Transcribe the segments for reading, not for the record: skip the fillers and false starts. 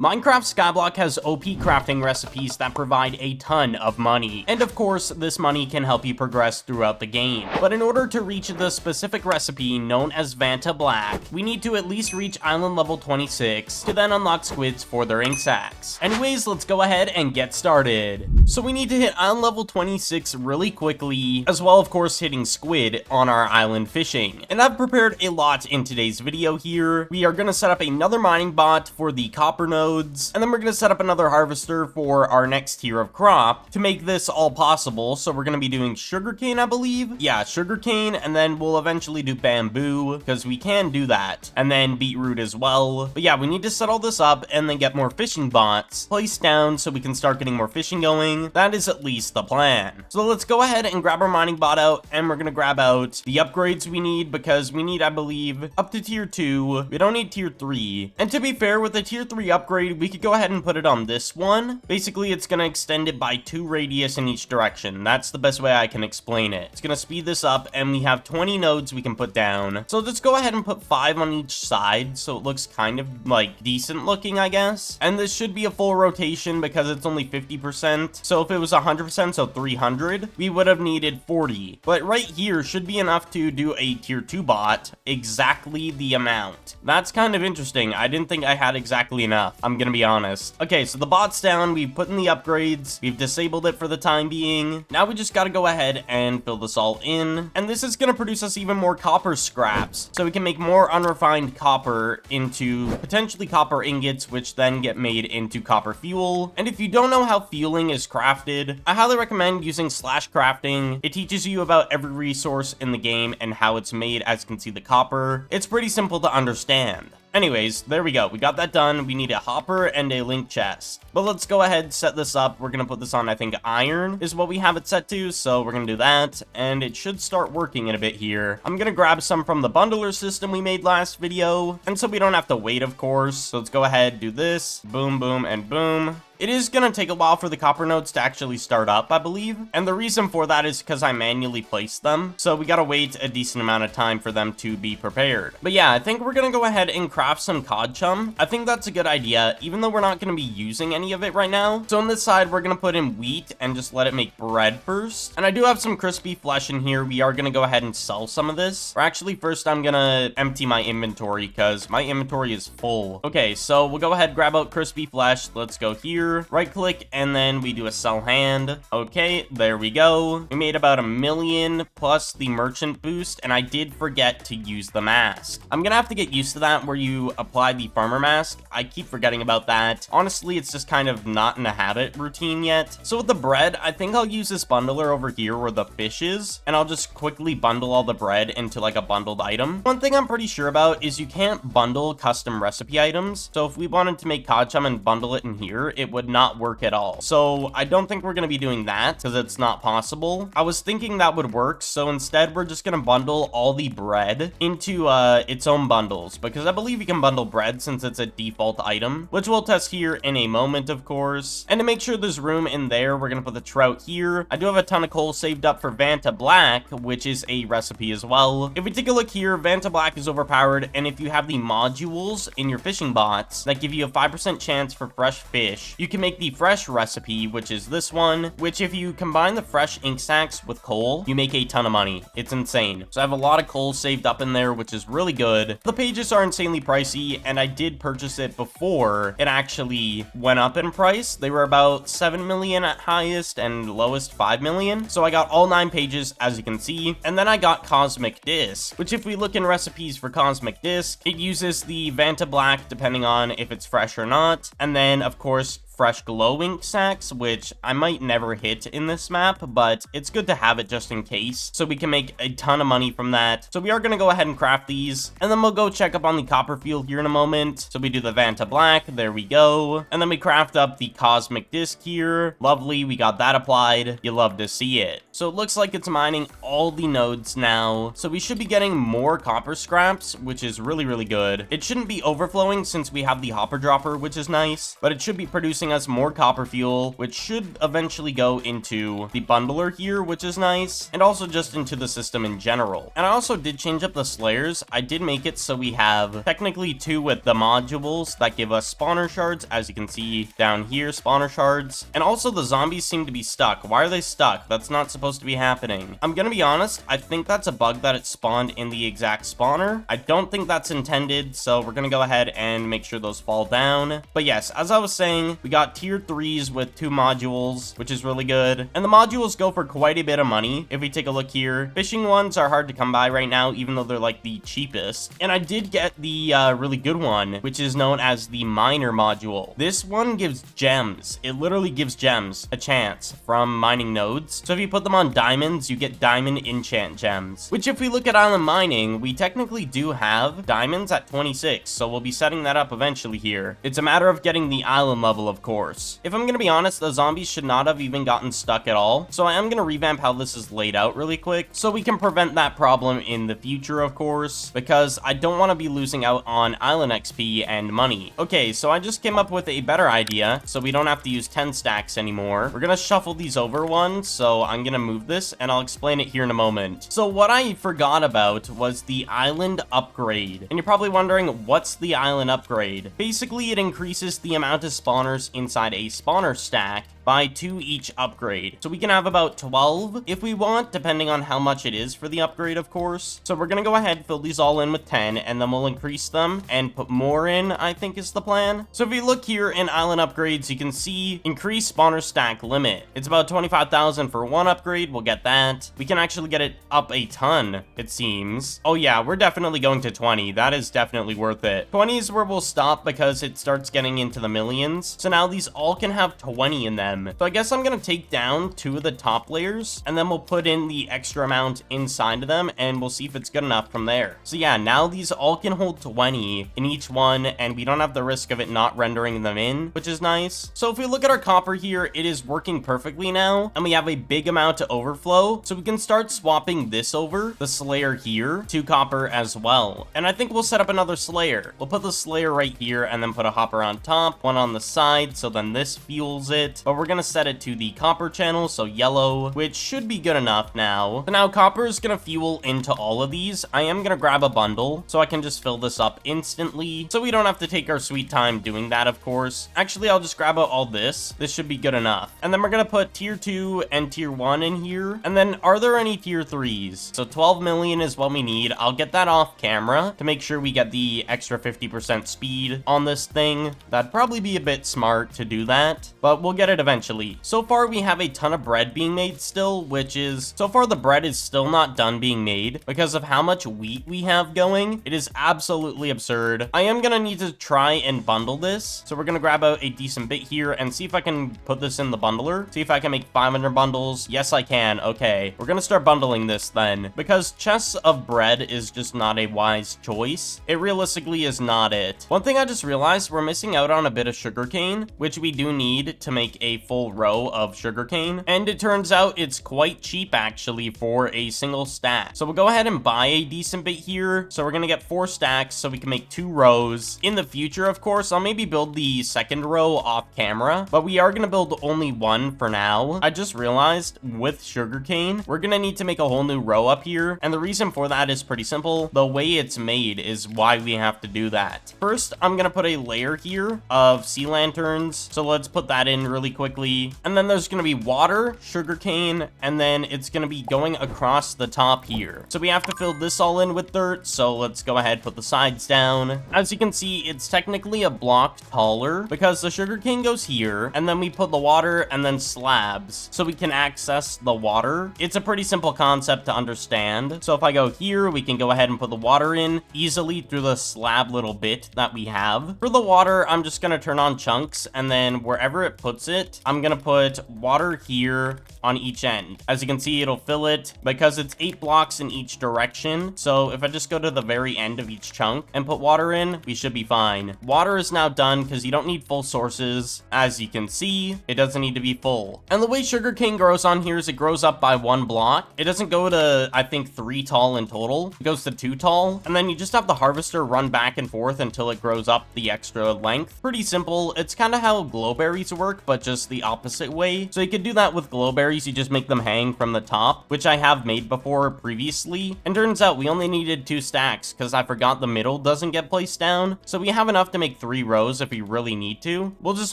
Minecraft Skyblock has OP crafting recipes that provide a ton of money, and of course, this money can help you progress throughout the game. But in order to reach the specific recipe known as Vanta Black, we need to at least reach island level 26 to then unlock squids for their ink sacs. Anyways, let's go ahead and get started. So we need to hit island level 26 really quickly, as well of course hitting squid on our island fishing. And I've prepared a lot in today's video here. We are going to set up another mining bot for the copper node, and then we're going to set up another harvester for our next tier of crop to make this all possible. So we're going to be doing sugarcane, I believe. Yeah, sugarcane, and then we'll eventually do bamboo because we can do that, and then beetroot as well. But yeah, we need to set all this up and then get more fishing bots placed down so we can start getting more fishing going. That is at least the plan. So let's go ahead and grab our mining bot out, and we're going to grab out the upgrades we need because we need, I believe, up to tier 2. We don't need tier 3. And to be fair, with the tier 3 upgrade, we could go ahead and put it on this one. Basically, it's going to extend it by 2 radius in each direction. That's the best way I can explain it. It's going to speed this up, and we have 20 nodes we can put down. So let's go ahead and put 5 on each side, so it looks kind of like decent looking, I guess. And this should be a full rotation because it's only 50%. So if it was 100%, so 300, we would have needed 40. But right here should be enough to do a tier 2 bot, exactly the amount. That's kind of interesting. I didn't think I had exactly enough, I'm gonna be honest. Okay, so the bot's down, we've put in the upgrades, we've disabled it for the time being. Now we just gotta go ahead and fill this all in, and this is gonna produce us even more copper scraps, so we can make more unrefined copper into potentially copper ingots, which then get made into copper fuel. And if you don't know how fueling is crafted, I highly recommend using Slash Crafting. It teaches you about every resource in the game and how it's made, as you can see the copper. It's pretty simple to understand. Anyways, there we go. We got that done. We need a hopper and a link chest. But let's go ahead and set this up. We're going to put this on, I think, iron is what we have it set to. So we're going to do that. And it should start working in a bit here. I'm going to grab some from the bundler system we made last video. And so we don't have to wait, of course. So let's go ahead, do this. Boom, boom, and boom. It is going to take a while for the copper nodes to actually start up, I believe. And the reason for that is because I manually placed them. So we got to wait a decent amount of time for them to be prepared. But yeah, I think we're going to go ahead and craft some cod chum. I think that's a good idea, even though we're not going to be using any of it right now. So on this side, we're going to put in wheat and just let it make bread first. And I do have some crispy flesh in here. We are going to go ahead and sell some of this. Or actually, first I'm going to empty my inventory because my inventory is full. Okay, so we'll go ahead, grab out crispy flesh. Let's go here. Right click, and then we do a sell hand. Okay, there we go. We made about 1 million plus the merchant boost, and I did forget to use the mask. I'm gonna have to get used to that where you apply the farmer mask. I keep forgetting about that. Honestly, it's just kind of not in a habit routine yet. So with the bread, I think I'll use this bundler over here where the fish is, and I'll just quickly bundle all the bread into like a bundled item. One thing I'm pretty sure about is you can't bundle custom recipe items. So if we wanted to make cod chum and bundle it in here, it would not work at all. So I don't think we're going to be doing that because it's not possible. I was thinking that would work. So instead, we're just going to bundle all the bread into its own bundles because I believe you can bundle bread since it's a default item, which we'll test here in a moment, of course. And to make sure there's room in there, we're going to put the trout here. I do have a ton of coal saved up for Vanta Black, which is a recipe as well. If we take a look here, Vanta Black is overpowered. And if you have the modules in your fishing bots that give you a 5% chance for fresh fish, you can make the fresh recipe, which is this one, which if you combine the fresh ink sacs with coal, you make a ton of money. It's insane. So I have a lot of coal saved up in there, which is really good. The pages are insanely pricey, and I did purchase it before it actually went up in price. They were about 7 million at highest and lowest 5 million. So I got all 9 pages, as you can see. And then I got Cosmic Disc, which if we look in recipes for Cosmic Disc, it uses the Vanta Black depending on if it's fresh or not. And then of course, fresh glow ink sacs, which I might never hit in this map, but it's good to have it just in case, so we can make a ton of money from that. So we are going to go ahead and craft these, and then we'll go check up on the copper field here in a moment. So we do the Vanta Black, there we go, and then we craft up the Cosmic Disc here. Lovely, we got that applied. You love to see it. So it looks like it's mining all the nodes now, so we should be getting more copper scraps, which is really, really good. It shouldn't be overflowing since we have the hopper dropper, which is nice, but it should be producing giving us more copper fuel, which should eventually go into the bundler here, which is nice, and also just into the system in general. And I also did change up the slayers. I did make it so we have technically 2 with the modules that give us spawner shards, as you can see down here, spawner shards. And also the zombies seem to be stuck. Why are they stuck? That's not supposed to be happening. I'm gonna be honest, I think that's a bug that it spawned in the exact spawner. I don't think that's intended, so we're gonna go ahead and make sure those fall down. But yes, as I was saying, we got tier 3s with 2 modules, which is really good. And the modules go for quite a bit of money. If we take a look here, fishing ones are hard to come by right now, even though they're like the cheapest. And I did get the really good one, which is known as the miner module. This one gives gems. It literally gives gems a chance from mining nodes. So if you put them on diamonds, you get diamond enchant gems, which if we look at island mining, we technically do have diamonds at 26. So we'll be setting that up eventually here. It's a matter of getting the island level, of course. If I'm gonna be honest, the zombies should not have even gotten stuck at all. So I am gonna revamp how this is laid out really quick so we can prevent that problem in the future, of course, because I don't want to be losing out on island XP and money. Okay, so I just came up with a better idea so we don't have to use 10 stacks anymore. We're gonna shuffle these over one, so I'm gonna move this and I'll explain it here in a moment. So what I forgot about was the island upgrade. And you're probably wondering, what's the island upgrade? Basically, it increases the amount of spawners inside a spawner stack by 2 each upgrade. So we can have about 12 if we want, depending on how much it is for the upgrade, of course. So we're gonna go ahead, fill these all in with 10, and then we'll increase them and put more in, I think is the plan. So if you look here in island upgrades, you can see increase spawner stack limit. It's about 25,000 for one upgrade. We'll get that. We can actually get it up a ton, it seems. Oh yeah, we're definitely going to 20. That is definitely worth it. 20 is where we'll stop because it starts getting into the millions. So now these all can have 20 in them. So I guess I'm gonna take down 2 of the top layers and then we'll put in the extra amount inside of them and we'll see if it's good enough from there. So yeah, now these all can hold 20 in each one and we don't have the risk of it not rendering them in, which is nice. So if we look at our copper here, it is working perfectly now and we have a big amount to overflow. So we can start swapping this over, the slayer here, to copper as well. And I think we'll set up another slayer. We'll put the slayer right here and then put a hopper on top, one on the side, so then this fuels it. But we're gonna set it to the copper channel, so yellow, which should be good enough now. So now copper is gonna fuel into all of these. I am gonna grab a bundle so I can just fill this up instantly, so we don't have to take our sweet time doing that, of course. Actually, I'll just grab out all this. This should be good enough. And then we're gonna put tier 2 and tier 1 in here. And then are there any tier 3s? So 12 million is what we need. I'll get that off camera to make sure we get the extra 50% speed on this thing. That'd probably be a bit smart to do that, but we'll get it eventually. So far, we have a ton of bread being made still, which is, so far the bread is still not done being made because of how much wheat we have going. It is absolutely absurd. I am gonna need to try and bundle this. So we're gonna grab out a decent bit here and see if I can put this in the bundler. See if I can make 500 bundles. Yes, I can. Okay. We're gonna start bundling this then because chests of bread is just not a wise choice. It realistically is not it. One thing I just realized, we're missing out on a bit of sugarcane, which we do need to make a full row of sugarcane, and it turns out it's quite cheap actually for a single stack. So we'll go ahead and buy a decent bit here. So we're gonna get 4 stacks so we can make 2 rows. In the future, of course, I'll maybe build the second row off camera, but we are gonna build only 1 for now. I just realized with sugarcane, we're gonna need to make a whole new row up here, and the reason for that is pretty simple. The way it's made is why we have to do that. First, I'm gonna put a layer here of sea lanterns, so let's put that in really quickly. And then there's gonna be water, sugarcane, and then it's gonna be going across the top here. So we have to fill this all in with dirt, so let's go ahead, put the sides down. As you can see, it's technically a block taller because the sugarcane goes here, and then we put the water and then slabs so we can access the water. It's a pretty simple concept to understand. So if I go here, we can go ahead and put the water in easily through the slab little bit that we have. For the water, I'm just gonna turn on chunks, and then wherever it puts it, I'm gonna put water here on each end. As you can see, it'll fill it because it's 8 blocks in each direction. So if I just go to the very end of each chunk and put water in, we should be fine. Water is now done because you don't need full sources. As you can see, it doesn't need to be full. And the way sugarcane grows on here is it grows up by 1 block. It doesn't go to, I think, 3 tall in total. It goes to 2 tall. And then you just have the harvester run back and forth until it grows up the extra length. Pretty simple. It's kind of how glowberries work, but just the opposite way. So you could do that with glowberries. You just make them hang from the top, which I have made before previously. And turns out we only needed 2 stacks because I forgot the middle doesn't get placed down. So we have enough to make 3 rows if we really need to. We'll just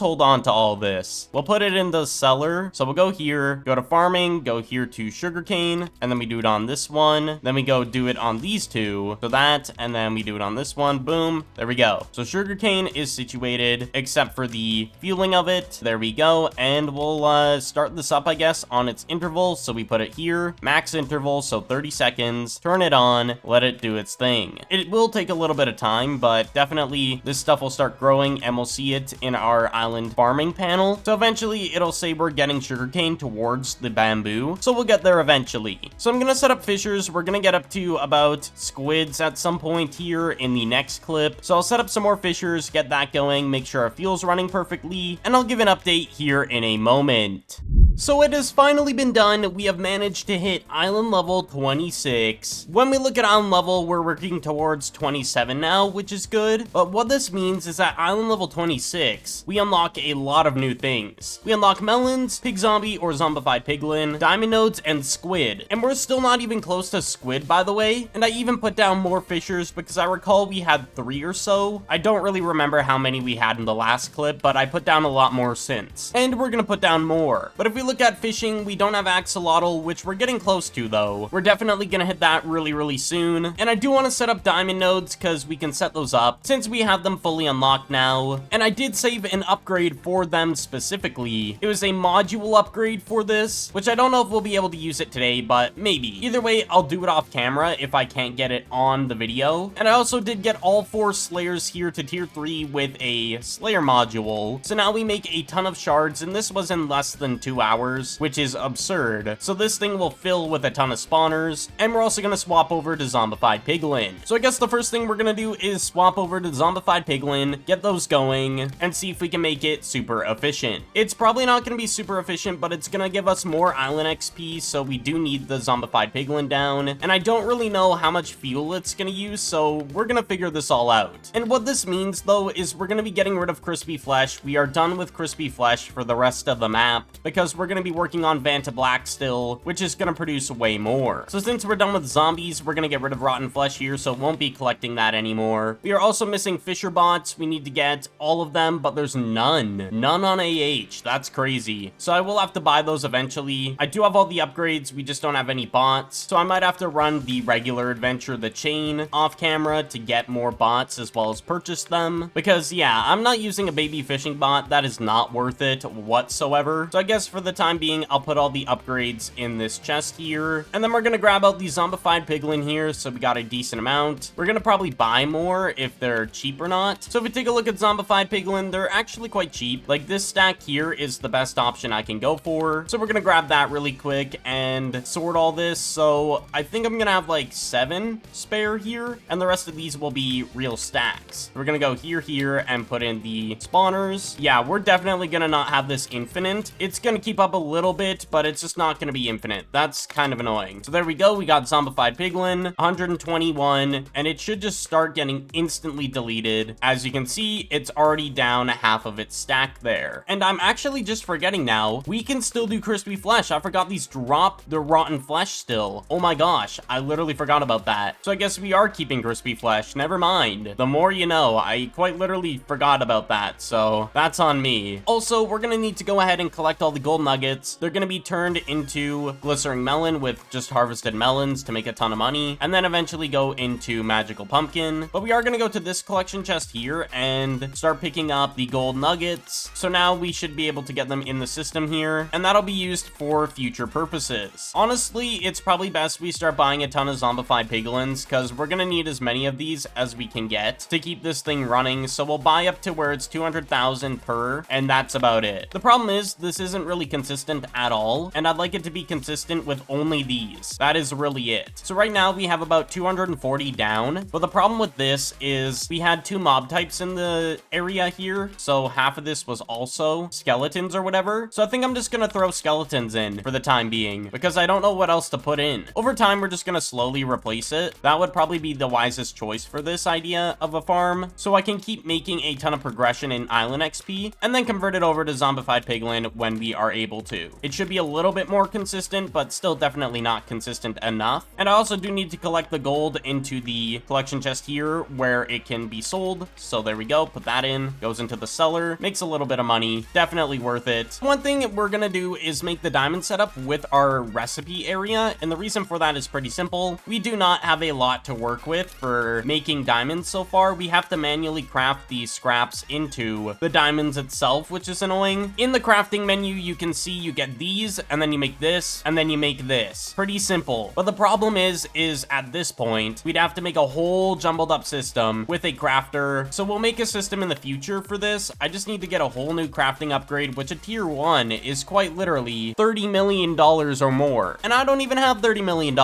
hold on to all this. We'll put it in the cellar. So we'll go here, go to farming, go here to sugarcane, and then we do it on this one. Then we go do it on these 2. So that, and then we do it on this one. Boom. There we go. So sugarcane is situated except for the fueling of it. There we go. And we'll start this up, I guess, on its interval. So we put it here, max interval, so 30 seconds, turn it on, let it do its thing. It will take a little bit of time, but definitely this stuff will start growing and we'll see it in our island farming panel. So eventually it'll say we're getting sugarcane towards the bamboo. So we'll get there eventually. So I'm gonna set up fishers. We're gonna get up to about squids at some point here in the next clip. So I'll set up some more fishers, get that going, make sure our fuel's running perfectly, and I'll give an update here in a moment. So it has finally been done. We have managed to hit island level 26. When we look at island level, we're working towards 27 now, which is good. But what this means is that island level 26, we unlock a lot of new things. We unlock melons, pig zombie or zombified piglin, diamond nodes, and squid. And we're still not even close to squid, by the way. And I even put down more fishers because I recall we had 3 or so. I don't really remember how many we had in the last clip, but I put down a lot more since. And we're gonna put down more. But if we look at fishing, we don't have axolotl, which we're getting close to though. We're definitely gonna hit that really soon. And I do want to set up diamond nodes because we can set those up since we have them fully unlocked now. And I did save an upgrade for them specifically. It was a module upgrade for this, which I don't know if we'll be able to use it today, but maybe. Either way, I'll do it off camera if I can't get it on the video. And I also did get all 4 slayers here to tier 3 with a slayer module. So now we make a ton of shards, and this was in less than 2 hours, which is absurd. So this thing will fill with a ton of spawners, and we're also going to swap over to zombified piglin. So I guess the first thing we're going to do is swap over to zombified piglin, get those going, and see if we can make it super efficient. It's probably not going to be super efficient, but it's going to give us more island XP, so we do need the zombified piglin down, and I don't really know how much fuel it's going to use, so we're going to figure this all out. And what this means, though, is we're going to be getting rid of crispy flesh. We are done with crispy flesh for the rest of the map, because we're going to be working on Vanta Black still, which is going to produce way more. So since we're done with zombies, we're going to get rid of rotten flesh here, so won't be collecting that anymore. We are also missing fisher bots. We need to get all of them, but there's none on AH. That's crazy. So I will have to buy those eventually. I do have all the upgrades, we just don't have any bots, so I might have to run the regular adventure, the chain, off camera to get more bots as well as purchase them, because yeah, I'm not using a baby fishing bot. That is not worth it whatsoever. So I guess for the time being, I'll put all the upgrades in this chest here, and then we're gonna grab out the zombified piglin here, so we got a decent amount. We're gonna probably buy more if they're cheap or not. So if we take a look at zombified piglin, they're actually quite cheap. Like this stack here is the best option I can go for, so we're gonna grab that really quick and sort all this. So I think I'm gonna have like 7 spare here, and the rest of these will be real stacks. We're gonna go here and put in the spawners. Yeah, we're definitely gonna not have this infinite. It's gonna keep up a little bit, but it's just not gonna be infinite. That's kind of annoying. So there we go. We got zombified piglin, 121, and it should just start getting instantly deleted. As you can see, it's already down half of its stack there. And I'm actually just forgetting now, we can still do crispy flesh. I forgot these drop the rotten flesh still. Oh my gosh, I literally forgot about that. So I guess we are keeping crispy flesh. Never mind. The more you know. I quite literally forgot about that, so that's on me. Also, we're gonna need to go ahead and collect all the golden nuggets. They're going to be turned into Glycering Melon with just harvested melons to make a ton of money, and then eventually go into Magical Pumpkin. But we are going to go to this collection chest here and start picking up the gold nuggets. So now we should be able to get them in the system here, and that'll be used for future purposes. Honestly, it's probably best we start buying a ton of zombified piglins, because we're going to need as many of these as we can get to keep this thing running. So we'll buy up to where it's 200,000 per, and that's about it. The problem is this isn't really consistent at all, and I'd like it to be consistent with only these. That is really it. So right now we have about 240 down, but the problem with this is we had 2 mob types in the area here, so half of this was also skeletons or whatever. So I think I'm just gonna throw skeletons in for the time being, because I don't know what else to put in. Over time, we're just gonna slowly replace it. That would probably be the wisest choice for this idea of a farm, so I can keep making a ton of progression in island XP, and then convert it over to zombified piglin when we are able to. It should be a little bit more consistent, but still definitely not consistent enough. And I also do need to collect the gold into the collection chest here where it can be sold. So there we go, put that in, goes into the cellar, makes a little bit of money, definitely worth it. One thing we're gonna do is make the diamond setup with our recipe area, and the reason for that is pretty simple. We do not have a lot to work with for making diamonds so far. We have to manually craft these scraps into the diamonds itself, which is annoying. In the crafting menu, you can see you get these, and then you make this, and then you make this. Pretty simple. But the problem is at this point, we'd have to make a whole jumbled up system with a crafter. So we'll make a system in the future for this. I just need to get a whole new crafting upgrade, which a tier 1 is quite literally $30 million or more. And I don't even have $30 million.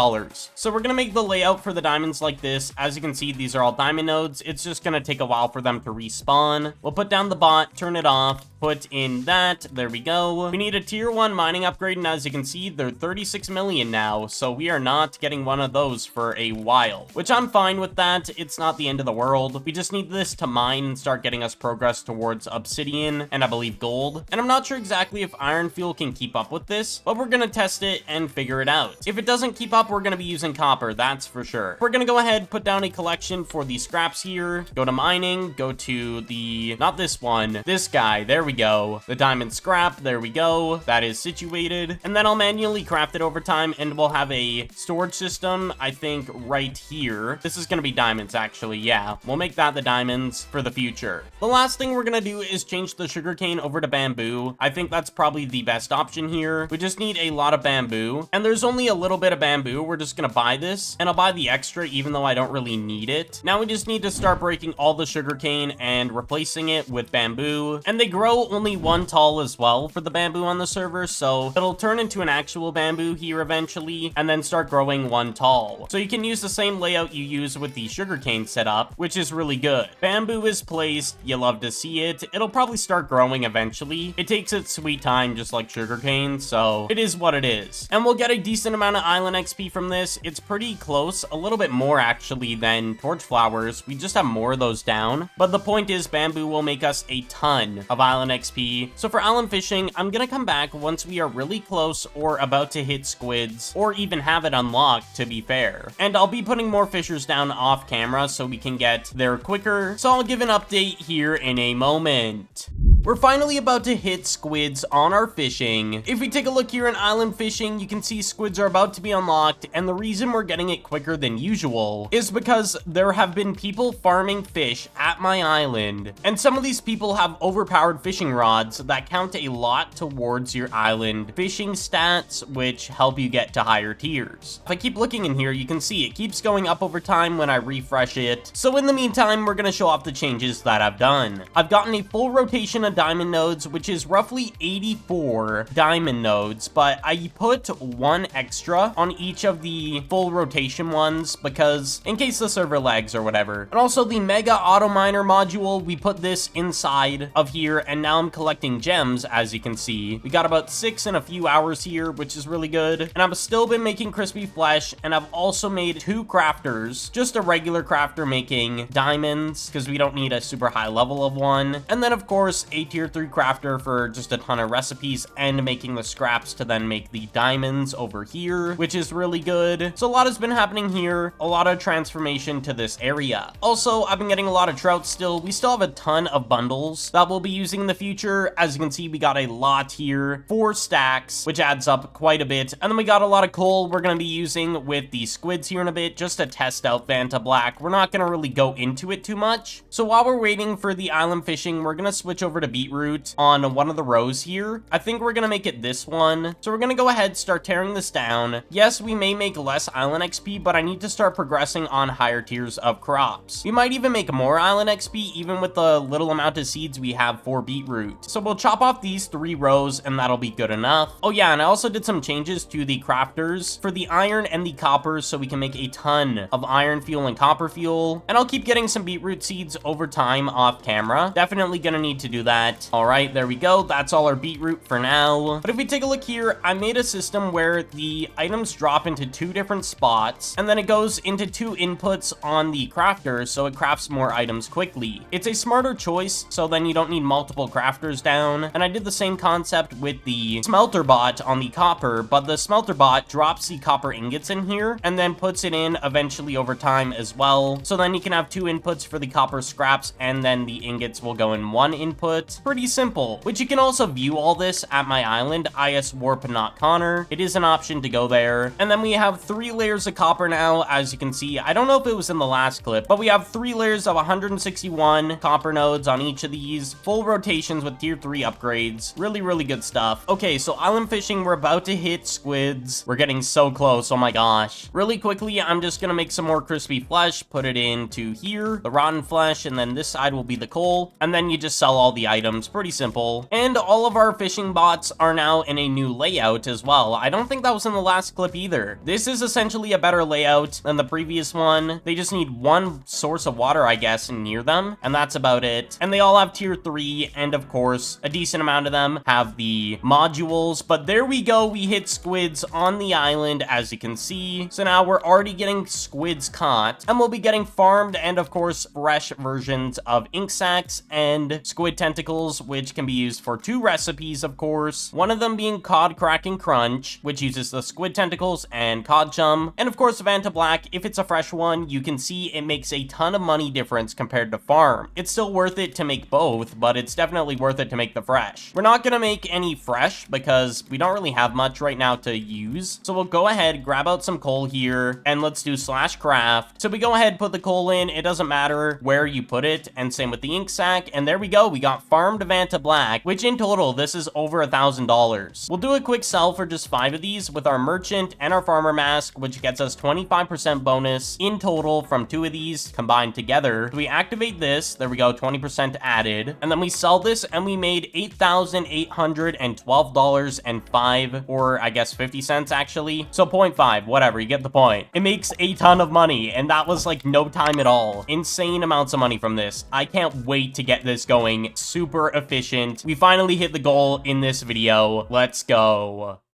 So we're gonna make the layout for the diamonds like this. As you can see, these are all diamond nodes. It's just gonna take a while for them to respawn. We'll put down the bot, turn it off, put in that. There we go. We need a tier 1 mining upgrade, and as you can see, they're 36 million now, so we are not getting one of those for a while, which I'm fine with that. It's not the end of the world. We just need this to mine and start getting us progress towards obsidian and I believe gold. And I'm not sure exactly if iron fuel can keep up with this, but we're gonna test it and figure it out. If it doesn't keep up, we're gonna be using copper, that's for sure. We're gonna go ahead, put down a collection for the scraps here, go to mining, go to the, not this one, this guy, there we go. The diamond scrap, there we go. That is situated. And then I'll manually craft it over time, and we'll have a storage system, I think, right here. This is gonna be diamonds, actually, yeah. We'll make that the diamonds for the future. The last thing we're gonna do is change the sugarcane over to bamboo. I think that's probably the best option here. We just need a lot of bamboo, and there's only a little bit of bamboo. We're just gonna buy this, and I'll buy the extra even though I don't really need it. Now we just need to start breaking all the sugarcane and replacing it with bamboo, and they grow only 1 tall as well for the bamboo on the server, so it'll turn into an actual bamboo here eventually, and then start growing 1 tall. So you can use the same layout you use with the sugarcane setup, which is really good. Bamboo is placed, you love to see it. It'll probably start growing eventually. It takes its sweet time just like sugarcane, so it is what it is. And we'll get a decent amount of island XP from this. It's pretty close, a little bit more actually than torch flowers. We just have more of those down, but the point is bamboo will make us a ton of island XP. So for island fishing, I'm gonna come back once we are really close or about to hit squids, or even have it unlocked, to be fair. And I'll be putting more fishers down off camera so we can get there quicker. So I'll give an update here in a moment. We're finally about to hit squids on our fishing. If we take a look here in island fishing, you can see squids are about to be unlocked, and the reason we're getting it quicker than usual is because there have been people farming fish at my island, and some of these people have overpowered fishing rods that count a lot towards your island fishing stats, which help you get to higher tiers. If I keep looking in here, you can see it keeps going up over time when I refresh it. So in the meantime, we're gonna show off the changes that I've done. I've gotten a full rotation of diamond nodes, which is roughly 84 diamond nodes, but I put 1 extra on each of the full rotation ones because in case the server lags or whatever. And also the mega auto miner module, we put this inside of here, and now I'm collecting gems. As you can see, we got about 6 in a few hours here, which is really good. And I've still been making crispy flesh, and I've also made 2 crafters, just a regular crafter making diamonds because we don't need a super high level of one, and then of course a a tier 3 crafter for just a ton of recipes and making the scraps to then make the diamonds over here, which is really good. So a lot has been happening here, a lot of transformation to this area. Also, I've been getting a lot of trout still. We still have a ton of bundles that we'll be using in the future. As you can see, we got a lot here, 4 stacks, which adds up quite a bit. And then we got a lot of coal we're going to be using with the squids here in a bit, just to test out Vanta Black. We're not going to really go into it too much. So while we're waiting for the island fishing, we're going to switch over to beetroot on one of the rows here. I think we're going to make it this one. So we're going to go ahead, start tearing this down. Yes, we may make less island XP, but I need to start progressing on higher tiers of crops. We might even make more island XP, even with the little amount of seeds we have for beetroot. So we'll chop off these 3 rows and that'll be good enough. Oh yeah, and I also did some changes to the crafters for the iron and the copper so we can make a ton of iron fuel and copper fuel. And I'll keep getting some beetroot seeds over time off camera. Definitely gonna need to do that. All right, there we go. That's all our beetroot for now. But if we take a look here, I made a system where the items drop into 2 different spots and then it goes into 2 inputs on the crafter so it crafts more items quickly. It's a smarter choice, so then you don't need multiple crafters down. And I did the same concept with the smelter bot on the copper, but the smelter bot drops the copper ingots in here and then puts it in eventually over time as well. So then you can have 2 inputs for the copper scraps and then the ingots will go in 1 input. Pretty simple, which you can also view all this at my island, IS Warp Not Connor. It is an option to go there. And then we have 3 layers of copper now, as you can see. I don't know if it was in the last clip, but we have 3 layers of 161 copper nodes on each of these, full rotations with tier 3 upgrades. Really, really good stuff. Okay, so island fishing, we're about to hit squids. We're getting so close, oh my gosh. Really quickly, I'm just gonna make some more crispy flesh, put it into here, the rotten flesh, and then this side will be the coal, and then you just sell all the items. Pretty simple. And all of our fishing bots are now in a new layout as well. I don't think that was in the last clip either. This is essentially a better layout than the previous one. They just need 1 source of water, I guess, near them, and that's about it. And they all have tier 3, and of course, a decent amount of them have the modules. But there we go, we hit squids on the island, as you can see. So now we're already getting squids caught, and we'll be getting farmed and of course fresh versions of ink sacs and squid tentacles, which can be used for 2 recipes, of course. One of them being cod crack and crunch, which uses the squid tentacles and cod chum. And of course, Vanta Black, if it's a fresh one, you can see it makes a ton of money difference compared to farm. It's still worth it to make both, but it's definitely worth it to make the fresh. We're not gonna make any fresh because we don't really have much right now to use. So we'll go ahead, grab out some coal here, and let's do /craft. So we go ahead, put the coal in. It doesn't matter where you put it, and same with the ink sac. And there we go, we got farmed Vanta Black, which in total, this is over $1,000. We'll do a quick sell for just 5 of these with our merchant and our farmer mask, which gets us 25% bonus in total from 2 of these combined together. So we activate this, there we go, 20% added, and then we sell this and we made $8,812.05, or I guess 50 cents actually. So 0.5, whatever, you get the point. It makes a ton of money, and that was like no time at all. Insane amounts of money from this. I can't wait to get this going. Super efficient. We finally hit the goal in this video. Let's go.